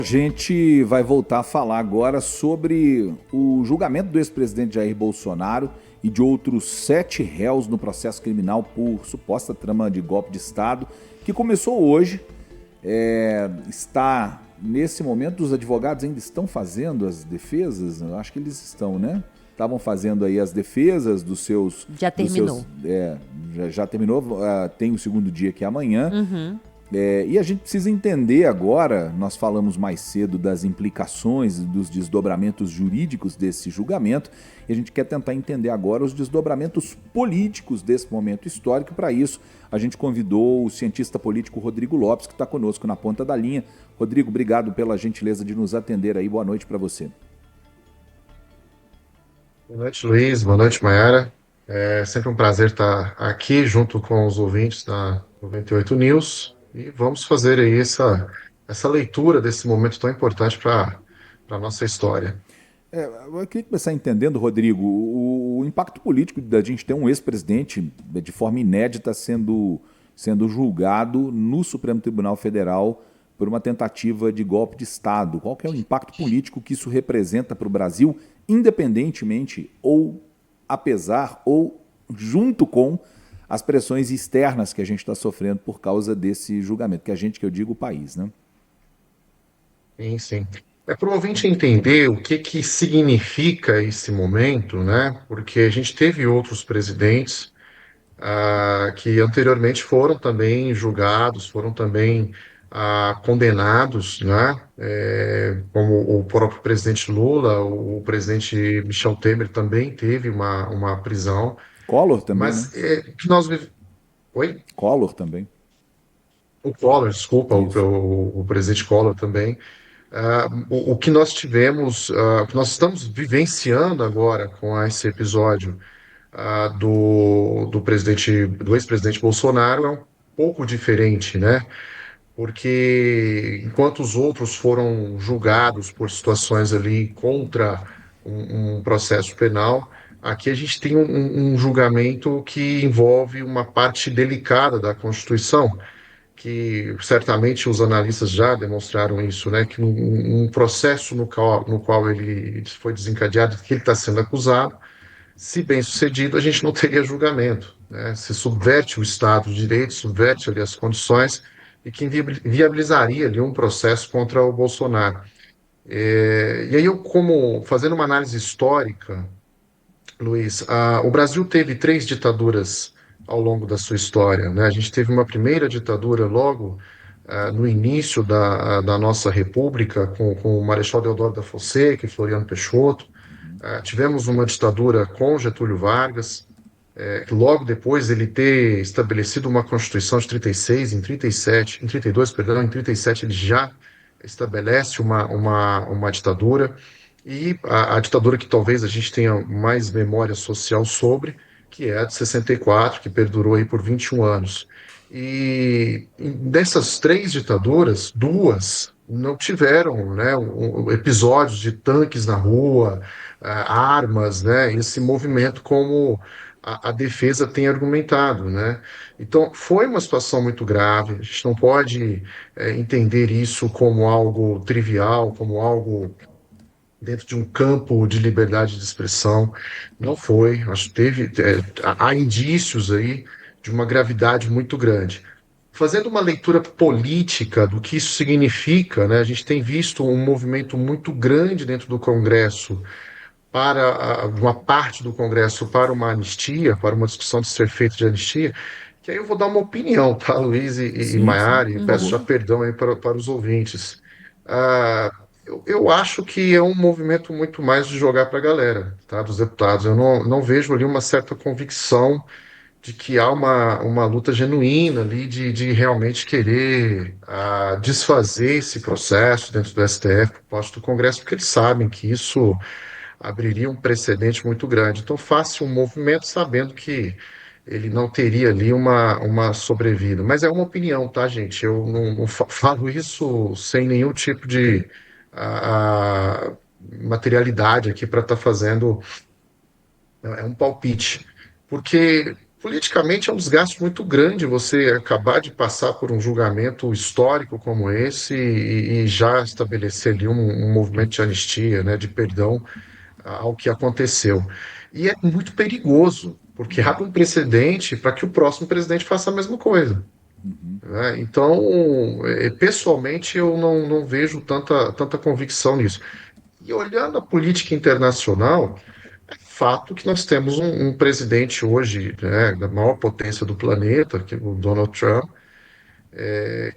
A gente vai voltar a falar agora sobre o julgamento do ex-presidente Jair Bolsonaro e de outros 7 réus no processo criminal por suposta trama de golpe de Estado, que começou hoje. Está, nesse momento, os advogados ainda estão fazendo as defesas? Eu acho que eles estão, né? Estavam fazendo aí as defesas dos seus... Já terminou. Já terminou, tem o segundo dia que é amanhã. E a gente precisa entender agora, nós falamos mais cedo das implicações, dos desdobramentos jurídicos desse julgamento, e a gente quer tentar entender agora os desdobramentos políticos desse momento histórico. Para isso, a gente convidou o cientista político Rodrigo Lopes, que está conosco na ponta da linha. Rodrigo, obrigado pela gentileza de nos atender aí. Boa noite para você. Boa noite, Luiz. Boa noite, Mayara. É sempre um prazer estar aqui junto com os ouvintes da 98 News e vamos fazer aí essa leitura desse momento tão importante para a nossa história. Eu queria começar entendendo, Rodrigo, o impacto político da gente ter um ex-presidente de forma inédita sendo julgado no Supremo Tribunal Federal por uma tentativa de golpe de Estado. Qual que é o impacto político que isso representa para o Brasil, independentemente ou apesar ou junto com as pressões externas que a gente está sofrendo por causa desse julgamento? Que eu digo o país, né? Sim, sim. É para o ouvinte entender o que significa esse momento, né? Porque a gente teve outros presidentes que anteriormente foram também julgados, foram também condenados, né? Como o próprio presidente Lula, o presidente Michel Temer também teve uma prisão, Collor também, né? mas que nós Oi? Collor também. O Collor, desculpa, Isso. o presidente Collor também. O que nós tivemos, o que nós estamos vivenciando agora com esse episódio do ex-presidente Bolsonaro é um pouco diferente, né? Porque enquanto os outros foram julgados por situações ali contra um processo penal, aqui a gente tem um julgamento que envolve uma parte delicada da Constituição, que certamente os analistas já demonstraram isso, né? Que um processo no qual ele foi desencadeado, que ele está sendo acusado, se bem sucedido, a gente não teria julgamento, né? Se subverte o Estado de Direito, subverte ali as condições e que viabilizaria ali um processo contra o Bolsonaro. E aí eu, como fazendo uma análise histórica, Luiz, o Brasil teve 3 ditaduras ao longo da sua história, né? A gente teve uma primeira ditadura logo no início da nossa República, com o Marechal Deodoro da Fonseca e Floriano Peixoto. Tivemos uma ditadura com Getúlio Vargas, logo depois ele ter estabelecido uma Constituição de 36, em 32, perdão, em 37 ele já estabelece uma ditadura, e a ditadura que talvez a gente tenha mais memória social sobre, que é a de 64, que perdurou aí por 21 anos. E dessas 3 ditaduras, 2 não tiveram, né, episódios de tanques na rua, armas, né, esse movimento como a defesa tem argumentado, né? Então, foi uma situação muito grave. A gente não pode entender isso como algo trivial, como algo dentro de um campo de liberdade de expressão. Não foi. Acho que há indícios aí de uma gravidade muito grande. Fazendo uma leitura política do que isso significa, né? A gente tem visto um movimento muito grande dentro do Congresso para uma parte do Congresso para uma anistia, para uma discussão de ser feita de anistia, que aí eu vou dar uma opinião, tá, Luiz e Sim, sim, Maiara, e por peço já favor. perdão aí para os ouvintes. Eu acho que é um movimento muito mais de jogar para a galera, tá, dos deputados. Eu não vejo ali uma certa convicção de que há uma luta genuína ali de realmente querer desfazer esse processo dentro do STF, por parte do Congresso, porque eles sabem que isso abriria um precedente muito grande. Então, faça um movimento sabendo que ele não teria ali uma sobrevida. Mas é uma opinião, tá, gente? Eu não falo isso sem nenhum tipo de materialidade aqui para estar fazendo. É um palpite. Porque politicamente é um desgaste muito grande você acabar de passar por um julgamento histórico como esse e já estabelecer ali um movimento de anistia, né, de perdão ao que aconteceu. E é muito perigoso, porque abre um precedente para que o próximo presidente faça a mesma coisa, né? Então, pessoalmente, eu não vejo tanta convicção nisso. E olhando a política internacional, é fato que nós temos um presidente hoje, né, da maior potência do planeta, que é o Donald Trump,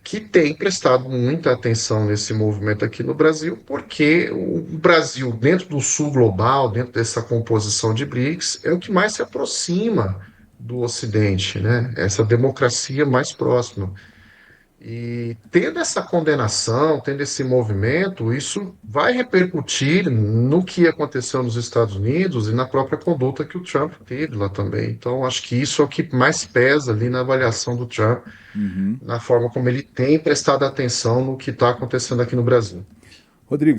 que tem prestado muita atenção nesse movimento aqui no Brasil, porque o Brasil, dentro do sul global, dentro dessa composição de BRICS, é o que mais se aproxima do Ocidente, né? Essa democracia mais próxima. E tendo essa condenação, tendo esse movimento, isso vai repercutir no que aconteceu nos Estados Unidos e na própria conduta que o Trump teve lá também. Então, acho que isso é o que mais pesa ali na avaliação do Trump, Uhum. na forma como ele tem prestado atenção no que está acontecendo aqui no Brasil. Rodrigo,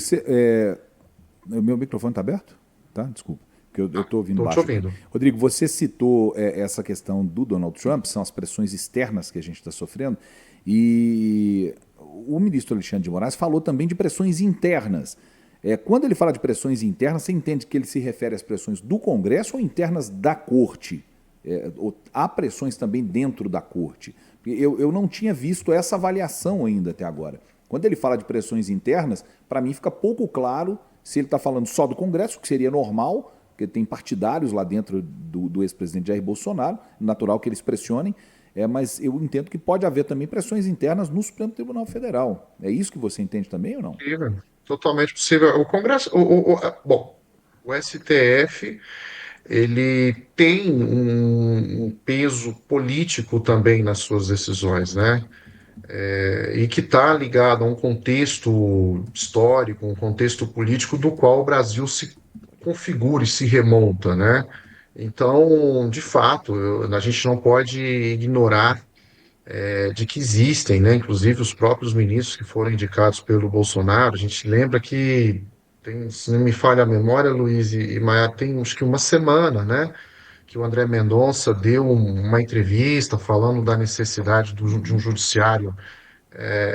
o meu microfone está aberto? Tá? Desculpa, porque eu estou ouvindo Estou te baixo aqui. ouvindo. Rodrigo, você citou essa questão do Donald Trump, são as pressões externas que a gente está sofrendo, e o ministro Alexandre de Moraes falou também de pressões internas. Quando ele fala de pressões internas, você entende que ele se refere às pressões do Congresso ou internas da Corte? Há pressões também dentro da Corte? Eu não tinha visto essa avaliação ainda até agora. Quando ele fala de pressões internas, para mim fica pouco claro se ele está falando só do Congresso, que seria normal, porque tem partidários lá dentro do ex-presidente Jair Bolsonaro, natural que eles pressionem, mas eu entendo que pode haver também pressões internas no Supremo Tribunal Federal. É isso que você entende também ou não? Possível, totalmente possível. O Congresso, bom, o STF, ele tem um peso político também nas suas decisões, né? E que está ligado a um contexto histórico, um contexto político do qual o Brasil se configura e se remonta, né? Então, de fato, a gente não pode ignorar de que existem, né? Inclusive os próprios ministros que foram indicados pelo Bolsonaro. A gente lembra que tem, se não me falha a memória, Luiz e Maia, tem acho que uma semana, né? Que o André Mendonça deu uma entrevista falando da necessidade de um judiciário,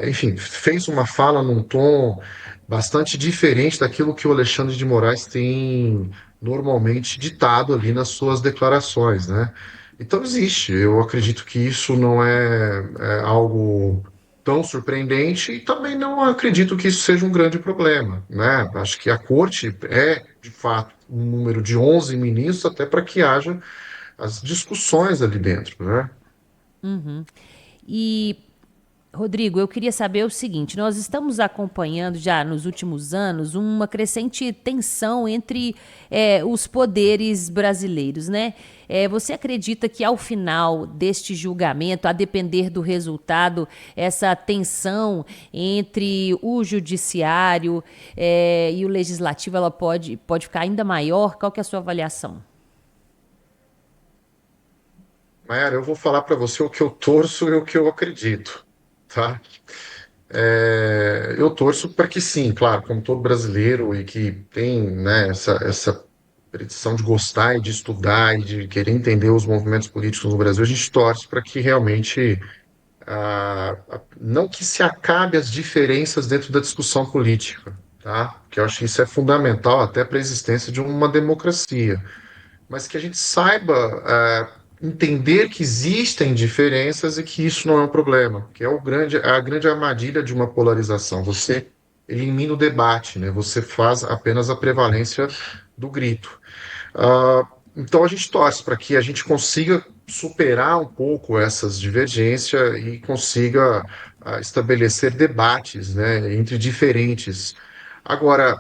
enfim, fez uma fala num tom bastante diferente daquilo que o Alexandre de Moraes tem normalmente ditado ali nas suas declarações, né? Então existe, eu acredito que isso não é algo tão surpreendente e também não acredito que isso seja um grande problema, né? Acho que a corte é, de fato, um número de 11 ministros até para que haja as discussões ali dentro, né? E, Rodrigo, eu queria saber o seguinte: nós estamos acompanhando já nos últimos anos uma crescente tensão entre os poderes brasileiros, né? Você acredita que ao final deste julgamento, a depender do resultado, essa tensão entre o judiciário e o legislativo, ela pode ficar ainda maior? Qual que é a sua avaliação? Mayara, eu vou falar para você o que eu torço e o que eu acredito, tá? Eu torço para que sim, claro, como todo brasileiro e que tem, né, essa predição de gostar e de estudar e de querer entender os movimentos políticos no Brasil, a gente torce para que realmente não que se acabe as diferenças dentro da discussão política, tá? Porque eu acho que isso é fundamental até para a existência de uma democracia, mas que a gente saiba entender que existem diferenças e que isso não é um problema, que é a grande armadilha de uma polarização. Você elimina o debate, né? Você faz apenas a prevalência do grito. Ah, então a gente torce para que a gente consiga superar um pouco essas divergências e consiga estabelecer debates, né, entre diferentes. Agora,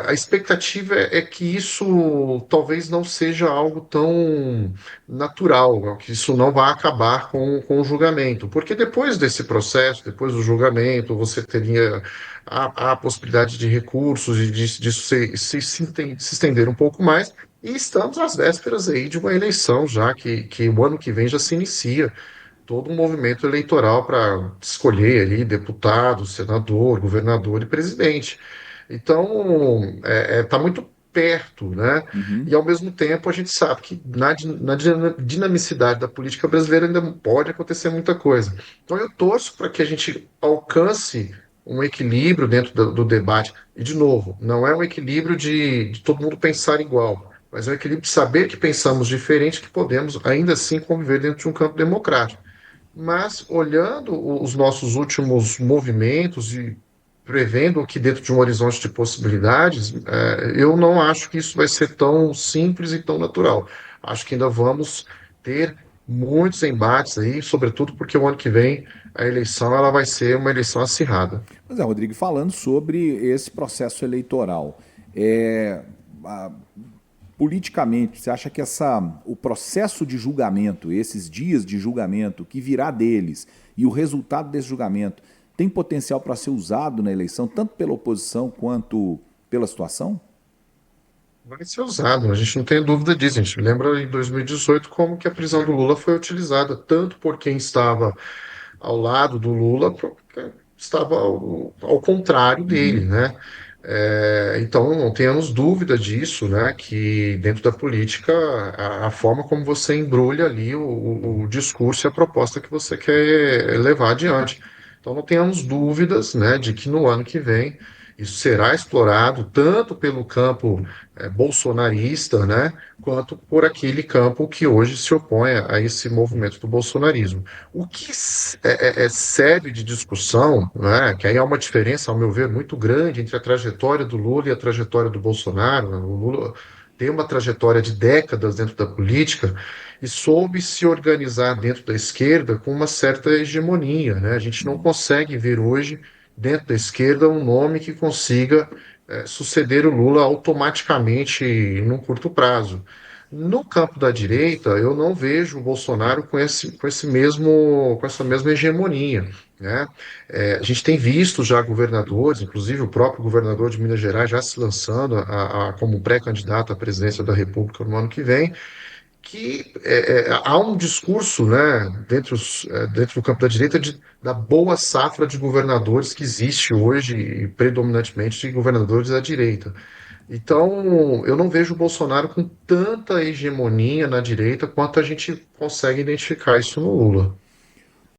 a expectativa é que isso talvez não seja algo tão natural, que isso não vá acabar com o julgamento, porque depois desse processo, depois do julgamento, você teria a possibilidade de recursos e disso se estender um pouco mais, e estamos às vésperas aí de uma eleição já, que o ano que vem já se inicia todo um movimento eleitoral para escolher ali deputado, senador, governador e presidente. Então, está muito perto, né? E, Uhum. ao mesmo tempo, a gente sabe que na dinamicidade da política brasileira ainda pode acontecer muita coisa. Então, eu torço para que a gente alcance um equilíbrio dentro do debate. E, de novo, não é um equilíbrio de todo mundo pensar igual, mas é um equilíbrio de saber que pensamos diferente, que podemos, ainda assim, conviver dentro de um campo democrático. Mas, olhando os nossos últimos movimentos e prevendo que dentro de um horizonte de possibilidades, eu não acho que isso vai ser tão simples e tão natural. Acho que ainda vamos ter muitos embates aí, sobretudo porque o ano que vem a eleição ela vai ser uma eleição acirrada. Pois é, Rodrigo, falando sobre esse processo eleitoral, é, a- politicamente, você acha que o processo de julgamento, esses dias de julgamento, que virá deles e o resultado desse julgamento, tem potencial para ser usado na eleição, tanto pela oposição quanto pela situação? Vai ser usado, a gente não tem dúvida disso. A gente lembra em 2018 como que a prisão do Lula foi utilizada, tanto por quem estava ao lado do Lula, porque estava ao contrário dele, Uhum. né? Então, não tenhamos dúvida disso, né? Que dentro da política, a forma como você embrulha ali o discurso e a proposta que você quer levar adiante. Então, não tenhamos dúvidas, né, de que no ano que vem isso será explorado tanto pelo campo bolsonarista, né, quanto por aquele campo que hoje se opõe a esse movimento do bolsonarismo. O que serve de discussão, né, que aí há uma diferença, ao meu ver, muito grande entre a trajetória do Lula e a trajetória do Bolsonaro. O Lula tem uma trajetória de décadas dentro da política e soube se organizar dentro da esquerda com uma certa hegemonia, né? A gente não consegue ver hoje, dentro da esquerda, um nome que consiga suceder o Lula automaticamente num curto prazo. No campo da direita, eu não vejo o Bolsonaro com essa mesma hegemonia, né? A gente tem visto já governadores, inclusive o próprio governador de Minas Gerais já se lançando como pré-candidato à presidência da República no ano que vem, que há um discurso, né, dentro do campo da direita da boa safra de governadores que existe hoje, e predominantemente de governadores da direita. Então, eu não vejo o Bolsonaro com tanta hegemonia na direita quanto a gente consegue identificar isso no Lula.